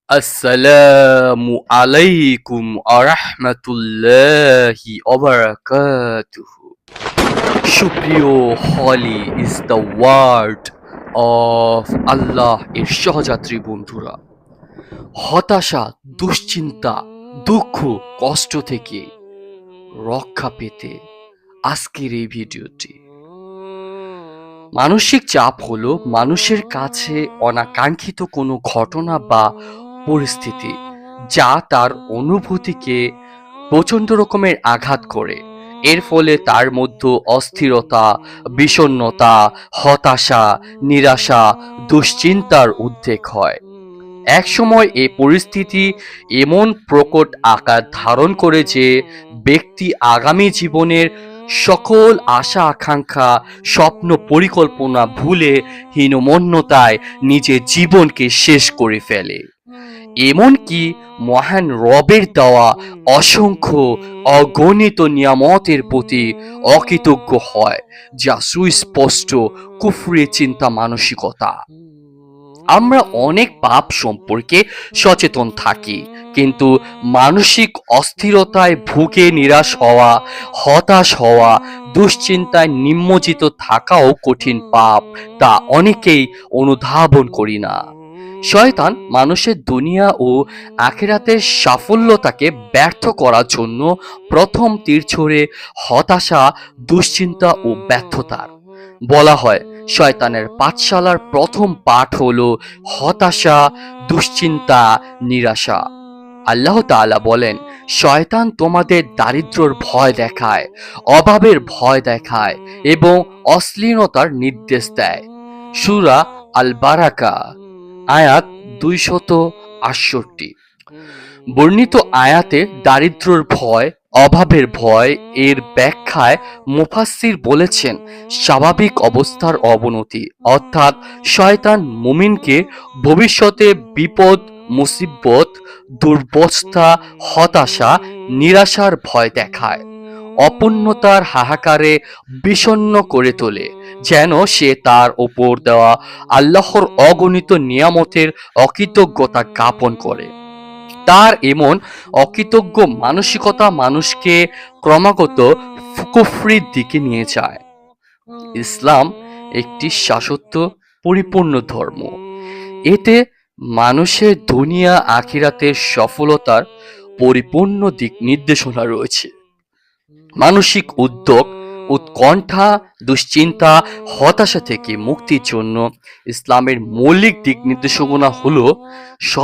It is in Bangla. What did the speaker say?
আসসালামু আলাইকুম আরহামাতুল্লাহি ওয়াবারাকাতুহু। সুপ্রিয়, হলি ইজ দ্য ওয়ার্ড অফ আল্লাহ এর সহযাত্রী বন্ধুরা, হতাশা, দুশ্চিন্তা, দুঃখ, কষ্ট থেকে রক্ষা পেতে আজকের এই ভিডিওটি। মানসিক চাপ হলো মানুষের কাছে অনাকাঙ্ক্ষিত কোনো ঘটনা বা পরিস্থিতি যা তার অনুভূতিকে প্রচণ্ড রকমের আঘাত করে। এর ফলে তার মধ্যে অস্থিরতা, বিষণ্ণতা, হতাশা, নিরাশা, দুশ্চিন্তার উদ্রেক হয়। একসময় এই পরিস্থিতি এমন প্রকট আকার ধারণ করে যে ব্যক্তি আগামী জীবনের সকল আশা আকাঙ্ক্ষা, স্বপ্ন পরিকল্পনা ভুলে হীনমন্যতায় নিজের জীবনকে শেষ করে ফেলে। এমনকি মহান রবের দেওয়া অসংখ্য অগণিত নিয়ামতের প্রতি অকৃতজ্ঞ হয়, যা সুস্পষ্ট কুফরি চিন্তা মানসিকতা। আমরা অনেক পাপ সম্পর্কে সচেতন থাকি, কিন্তু মানসিক অস্থিরতায় ভুগে নিরাশ হওয়া, হতাশ হওয়া, দুশ্চিন্তায় নিমজ্জিত থাকাও কঠিন পাপ, তা অনেকেই অনুধাবন করি না। শয়তান মানুষের দুনিয়া ও আখিরাতের সাফল্যতাকে ব্যর্থ করার জন্য প্রথম তীর ছোড়ে হতাশা, দুশ্চিন্তা ও ব্যর্থতার। বলা হয় শয়তানের পাঠশালার প্রথম পাঠ হলো হতাশা, দুশ্চিন্তা, নিরাশা। আল্লাহ তাআলা বলেন, শয়তান তোমাদের দারিদ্র্যের ভয় দেখায়, অভাবের ভয় দেখায় এবং অশ্লীলতার নির্দেশ দেয়। সূরা আল বারাকা আয়াত 268। বর্ণিত আয়াতে দারিদ্র্যের ভয়, অভাবের ভয় এর ব্যাখ্যায় মুফাসসির বলেছেন স্বাভাবিক অবস্থার অবনতি, অর্থাৎ শয়তান মুমিনকে ভবিষ্যতে বিপদ, মুসিবত, দুর্বস্থা, হতাশা, নিরাশার ভয় দেখায়, অপূর্ণতার হাহাকারে বিষণ্ণ করে তোলে, যেন সে তার ওপর দেওয়া আল্লাহর অগণিত নিয়ামতের অকৃতজ্ঞতা জ্ঞাপন করে। তার এমন অকৃতজ্ঞ মানসিকতা মানুষকে ক্রমাগত কুফরির দিকে নিয়ে যায়। ইসলাম একটি শাশ্বত পরিপূর্ণ ধর্ম। এতে মানুষের দুনিয়া আখিরাতের সফলতার পরিপূর্ণ দিক নির্দেশনা রয়েছে। মানসিক উদ্যোগ, উৎকণ্ঠা, দুশ্চিন্তা, হতাশা থেকে মুক্তির জন্য ইসলামের মৌলিক দিক নির্দেশনা হলো